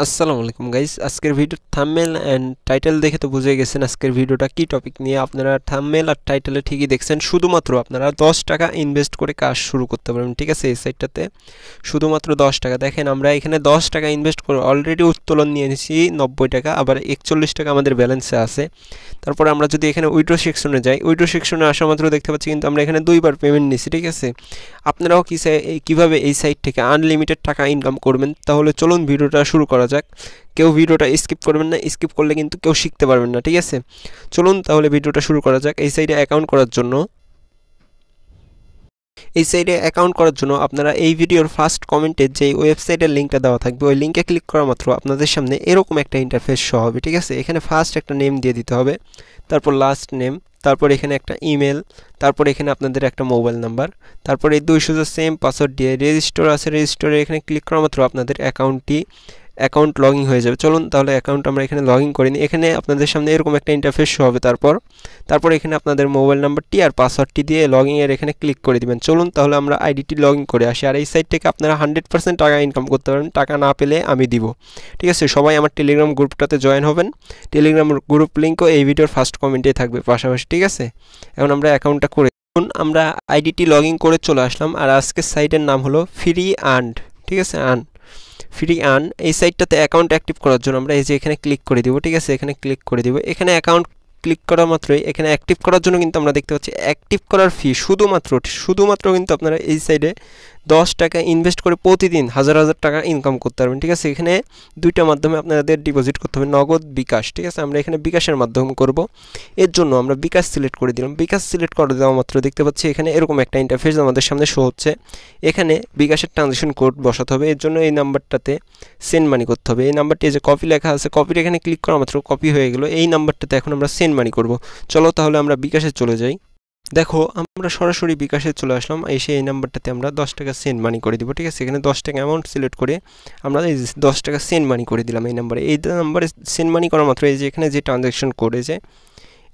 আসসালামু আলাইকুম গাইস, আজকের ভিডিওর থাম্বনেল এন্ড টাইটেল দেখে তো বুঝে গেছেন আজকের ভিডিওটা কি টপিক নিয়ে। আপনারা থাম্বনেল আর টাইটেলে ঠিকই দেখছেন, শুধুমাত্র আপনারা 10 টাকা ইনভেস্ট করে কাজ শুরু করতে পারবেন। ঠিক আছে, এই সাইটটাতে শুধুমাত্র 10 টাকা। দেখেন আমরা এখানে 10 টাকা ইনভেস্ট করে অলরেডি উত্তোলন নিয়ে নিয়েছি 90 টাকা, আবার 41 টাকা আমাদের ব্যালেন্সে আছে। তারপরে আমরা যদি এখানে উইথড্র সেকশনে যাই, উইথড্র সেকশনে আসা মাত্র দেখতে পাচ্ছি কিন্তু আমরা এখানে দুইবার পেমেন্ট নিয়েছি। ঠিক আছে, আপনারাও কীভাবে এই সাইট থেকে আনলিমিটেড টাকা ইনকাম করবেন, তাহলে চলুন ভিডিওটা শুরু করা যাক। কেউ ভিডিওটা স্কিপ করবেন না, স্কিপ করলে কিন্তু কেউ শিখতে পারবেন না। ঠিক আছে, চলুন তাহলে ভিডিওটা শুরু করা যাক। এই সাইটে অ্যাকাউন্ট করার জন্য আপনারা এই ভিডিওর ফার্স্ট কমেন্টে যে ওয়েবসাইটের লিঙ্কটা দেওয়া থাকবে, ওই লিঙ্কে ক্লিক করা মাত্র আপনাদের সামনে এরকম একটা ইন্টারফেস শো হবে। ঠিক আছে, এখানে ফার্স্ট একটা নেম দিয়ে দিতে হবে, তারপর লাস্ট নেম, তারপর এখানে একটা ইমেল, তারপর এখানে আপনাদের একটা মোবাইল নাম্বার, তারপর এই 200 সেম পাসওয়ার্ড দিয়ে রেজিস্টার আছে, রেজিস্টারে এখানে ক্লিক করা মাত্র আপনাদের অ্যাকাউন্ট লগ ইন হয়ে যাবে। চলুন তাহলে অ্যাকাউন্ট আমরা এখানে লগ ইন করে নিই। এখানে আপনাদের সামনে এরকম একটা ইন্টারফেস শো হবে। তারপর এখানে আপনাদের মোবাইল নাম্বারটি আর পাসওয়ার্ডটি দিয়ে লগ ইনের এখানে ক্লিক করে দিবেন। চলুন তাহলে আমরা আইডিটি লগ ইন করে আসি। আর এই সাইট থেকে আপনারা 100% টাকা ইনকাম করতে পারেন, টাকা না পেলে আমি দিব। ঠিক আছে, সবাই আমার টেলিগ্রাম গ্রুপটাতে জয়েন হবেন। টেলিগ্রাম গ্রুপ লিঙ্কও এই ভিডিওর ফার্স্ট কমেন্টে থাকবে পাশাপাশি। ঠিক আছে, এখন আমরা অ্যাকাউন্টটা করে আমরা আইডিটি লগ ইন করে চলে আসলাম। আর আজকের সাইটের নাম হলো ফ্রি আর্নড। ঠিক আছে, ফ্রি আর্ন। এই সাইটটাতে অ্যাকাউন্ট অ্যাক্টিভ করার জন্য আমরা এই যে এখানে ক্লিক করে দিব। ঠিক আছে, এখানে ক্লিক করে দিব। এখানে অ্যাকাউন্ট ক্লিক করা মাত্রই এখানে অ্যাক্টিভ করার জন্য কিন্তু আমরা দেখতে পাচ্ছি অ্যাক্টিভ করার ফি শুধুমাত্র কিন্তু আপনারা এই সাইডে 10 টাকা ইনভেস্ট করে প্রতিদিন হাজার টাকা ইনকাম করতে পারবেন। ঠিক আছে, এখানে দুইটা মাধ্যমে আপনাদের ডিপোজিট করতে হবে, নগদ, বিকাশ। ঠিক আছে, আমরা এখানে বিকাশের মাধ্যমে করব। এর জন্য আমরা বিকাশ সিলেক্ট করে দিলাম। বিকাশ সিলেক্ট করে দেওয়া মাত্র দেখতে পাচ্ছি এখানে এরকম একটা ইন্টারফেস আমাদের সামনে শো হচ্ছে। এখানে বিকাশের ট্রানজ্যাকশন কোড বসাতে হবে। এর জন্য এই নাম্বারটাতে সেন্ড মানি করতে হবে। এই নাম্বারটি যে কপি লেখা আছে, কপির এখানে ক্লিক করা মাত্র কপি হয়ে গেল। এই নাম্বারটাতে এখন আমরা সেন্ড মানি করব। চলো তাহলে আমরা বিকাশে চলে যাই। দেখো আমরা সরাসরি বিকাশে চলে আসলাম, এসে এই নাম্বারটাতে আমরা 10 টাকা সেন্ড মানি করে দিব। ঠিক আছে, এখানে 10 টাকা অ্যামাউন্ট সিলেক্ট করে আমরা এই 10 টাকা সেন্ড মানি করে দিলাম এই নাম্বারে সেন্ড মানি করা মাত্র এই যে এখানে যে ট্রানজ্যাকশন কোড আছে,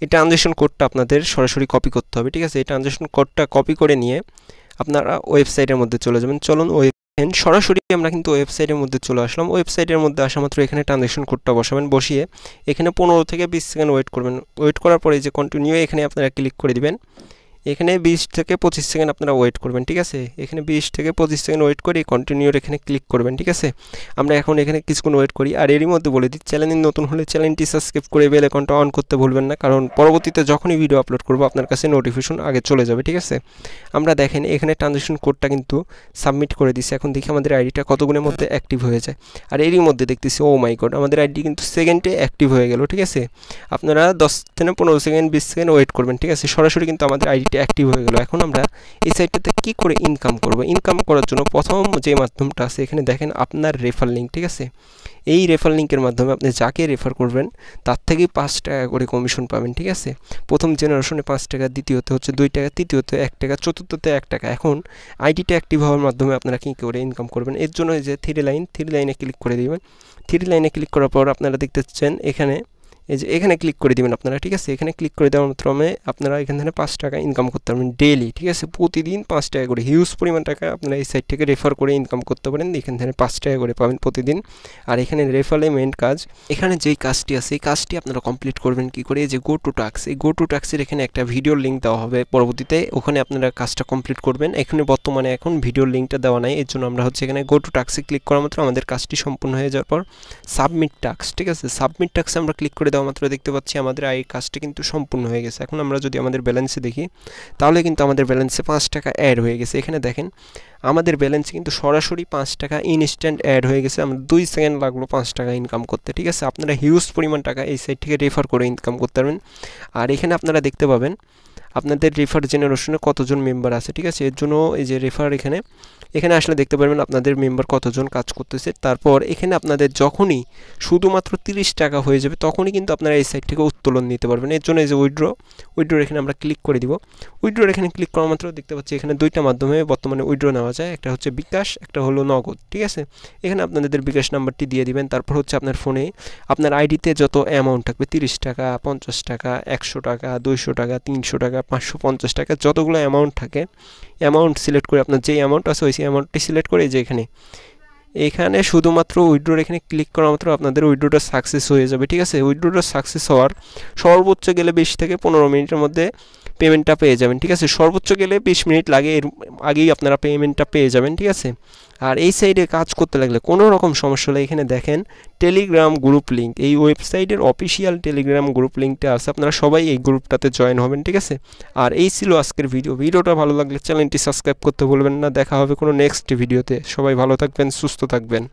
এই ট্রানজ্যাকশন কোডটা আপনাদের সরাসরি কপি করতে হবে। ঠিক আছে, এই ট্রানজ্যাকশন কোডটা কপি করে নিয়ে আপনারা ওয়েবসাইটের মধ্যে চলে যাবেন। চলুন সরাসরি আমরা কিন্তু ওয়েবসাইটের মধ্যে চলে আসলাম। ওয়েবসাইটের মধ্যে আসা মাত্র এখানে ট্রানজ্যাকশন কোডটা বসাবেন, বসিয়ে এখানে 15 থেকে 20 সেকেন্ড ওয়েট করবেন। ওয়েট করার পরে যে কন্টিনিউ এখানে আপনারা ক্লিক করে দিবেন। এখানে 20 থেকে 25 সেকেন্ড আপনারা ওয়েট করবেন। ঠিক আছে, এখানে 20 থেকে 25 সেকেন্ড ওয়েট করে কন্টিনিউর এখানে ক্লিক করবেন। ঠিক আছে, আমরা এখন এখানে কিছুক্ষণ ওয়েট করি। আর এরই মধ্যে বলে দিই, চ্যানেলে নতুন হলে চ্যানেলটি সাবস্ক্রাইব করে বেল আইকনটা অন করতে ভুলবেন না, কারণ পরবর্তীতে যখনই ভিডিও আপলোড করব আপনার কাছে নোটিফিকেশন আগে চলে যাবে। ঠিক আছে, আমরা দেখেন এখানে ট্রানজ্যাকশন কোডটা কিন্তু সাবমিট করে দিছি। এখন দেখি আমাদের আইডিটা কতগুণের মধ্যে অ্যাক্টিভ হয়ে যায়। আর এরই মধ্যে দেখতেছি ও মাই গড, আমাদের আইডি কিন্তু সেকেন্ডে অ্যাক্টিভ হয়ে গেল। ঠিক আছে, আপনারা 10 থেকে 15 সেকেন্ড 20 সেকেন্ড ওয়েট করবেন। ঠিক আছে, সরাসরি কিন্তু আমাদের আইডিটা অ্যাক্টিভ হয়ে গেল। এখন আমরা এই সাইটটাতে কি করে ইনকাম করব? ইনকাম করার জন্য প্রথম যে মাধ্যমটা আছে এখানে দেখেন আপনার রেফার লিঙ্ক। ঠিক আছে, এই রেফার লিঙ্কের মাধ্যমে আপনি যাকে রেফার করবেন তার থেকে 5 টাকা করে কমিশন পাবেন। ঠিক আছে, প্রথম জেনারেশনে 5 টাকা, দ্বিতীয়তে হচ্ছে 2 টাকা, তৃতীয়তে 1 টাকা, চতুর্থতে 1 টাকা। এখন আইডিটা অ্যাক্টিভ হওয়ার মাধ্যমে আপনারা কী করে ইনকাম করবেন? এর জন্য এই যে থ্রি লাইনে ক্লিক করে দিবেন। থ্রি লাইনে ক্লিক করার পর আপনারা দেখতে পাচ্ছেন এখানে এই যে এখানে ক্লিক করে দিবেন আপনারা। ঠিক আছে, এখানে ক্লিক করে দেওয়ার মাত্রমে আপনারা এখান থেকে 5 টাকা ইনকাম করতে পারবেন ডেইলি। ঠিক আছে, প্রতিদিন 5 টাকা করে, হিউজ পরিমাণ টাকা আপনারা এই সাইট থেকে রেফার করে ইনকাম করতে পারেন। এখান থেকে 5 টাকা করে পাবেন প্রতিদিন। আর এখানে রেফারে মেন কাজ, এখানে যেই কাজটি আছে এই কাজটি আপনারা কমপ্লিট করবেন কি করে? এই যে গো টু টাস্ক, এই গো টু টাস্কের এখানে একটা ভিডিওর লিঙ্ক দেওয়া হবে পরবর্তীতে, ওখানে আপনারা কাজটা কমপ্লিট করবেন। এখানে বর্তমানে এখন ভিডিওর লিঙ্কটা দেওয়া নাই, এর জন্য আমরা হচ্ছে এখানে গো টু টাস্কে ক্লিক করা মাত্র আমাদের কাজটি সম্পূর্ণ হয়ে যাওয়ার পর সাবমিট টাস্ক। ঠিক আছে, সাবমিট টাস্কে আমরা ক্লিক করে দেওয়া মাত্র দেখতে পাচ্ছি আমাদের এই কাজটি কিন্তু সম্পূর্ণ হয়ে গেছে। এখন আমরা যদি আমাদের ব্যালেন্সে দেখি, তাহলে কিন্তু আমাদের ব্যালেন্সে 5 টাকা অ্যাড হয়ে গেছে। এখানে দেখেন আমাদের ব্যালেন্সে কিন্তু সরাসরি 5 টাকা ইনস্ট্যান্ট অ্যাড হয়ে গেছে। আমরা 2 সেকেন্ড লাগলো 5 টাকা ইনকাম করতে। ঠিক আছে, আপনারা হিউজ পরিমাণ টাকা এই সাইট থেকে রেফার করে ইনকাম করতে পারবেন। আর এখানে আপনারা দেখতে পাবেন আপনাদের রেফার জেনারেশনে কতজন মেম্বার আছে। ঠিক আছে, এর জন্য এই যে রেফার এখানে আসলে দেখতে পারবেন আপনাদের মেম্বার কতজন কাজ করতেছে। তারপর এখানে আপনাদের যখনই শুধুমাত্র 30 টাকা হয়ে যাবে তখনই কিন্তু আপনারা এই সাইট থেকে উত্তোলন নিতে পারবেন। এর জন্য এই যে উইথড্র এখানে আমরা ক্লিক করে দিব। উইথড্র এখানে ক্লিক করা মাত্র দেখতে পাচ্ছি এখানে দুইটা মাধ্যমে বর্তমানে উইথড্র নেওয়া যায়, একটা হচ্ছে বিকাশ, একটা হলো নগদ। ঠিক আছে, এখানে আপনাদের বিকাশ নাম্বারটি দিয়ে দিবেন। তারপর হচ্ছে আপনার ফোনে আপনার আইডিতে যত অ্যামাউন্ট থাকবে, 30 টাকা, 50 টাকা, 100 টাকা, 200 টাকা, 300 টাকা, 550 টাকা, যতগুলো অ্যামাউন্ট থাকে অ্যামাউন্ট সিলেক্ট করে আপনার যেই অ্যামাউন্ট আছে ওই অ্যামাউন্টটি সিলেক্ট করে যে এখানে এখানে শুধুমাত্র উইথড্রোর এখানে ক্লিক করা মাত্র আপনাদের উইথড্রোটা সাকসেস হয়ে যাবে, ঠিক আছে। উইথড্রোটা সাকসেস হওয়ার সর্বোচ্চ গেলে 20 থেকে 15 মিনিটের মধ্যে পেমেন্টটা পেয়ে যাবেন, ঠিক আছে। সর্বোচ্চ গেলে 20 মিনিট লাগে, এর আগেই আপনারা পেমেন্টটা পেয়ে যাবেন, ঠিক আছে। আর এই সাইডে কাজ করতে লাগলে কোনো রকম সমস্যা হলে এখানে দেখেন টেলিগ্রাম গ্রুপ লিঙ্ক, এই ওয়েবসাইটের অফিসিয়াল টেলিগ্রাম গ্রুপ লিঙ্কটা আছে, আপনারা সবাই এই গ্রুপটাতে জয়েন হবেন, ঠিক আছে। আর এই ছিল আজকের ভিডিওটা ভালো লাগলে চ্যানেলটি সাবস্ক্রাইব করতে ভুলবেন না। দেখা হবে কোনো নেক্সট ভিডিওতে। সবাই ভালো থাকবেন, সুস্থ থাকবেন।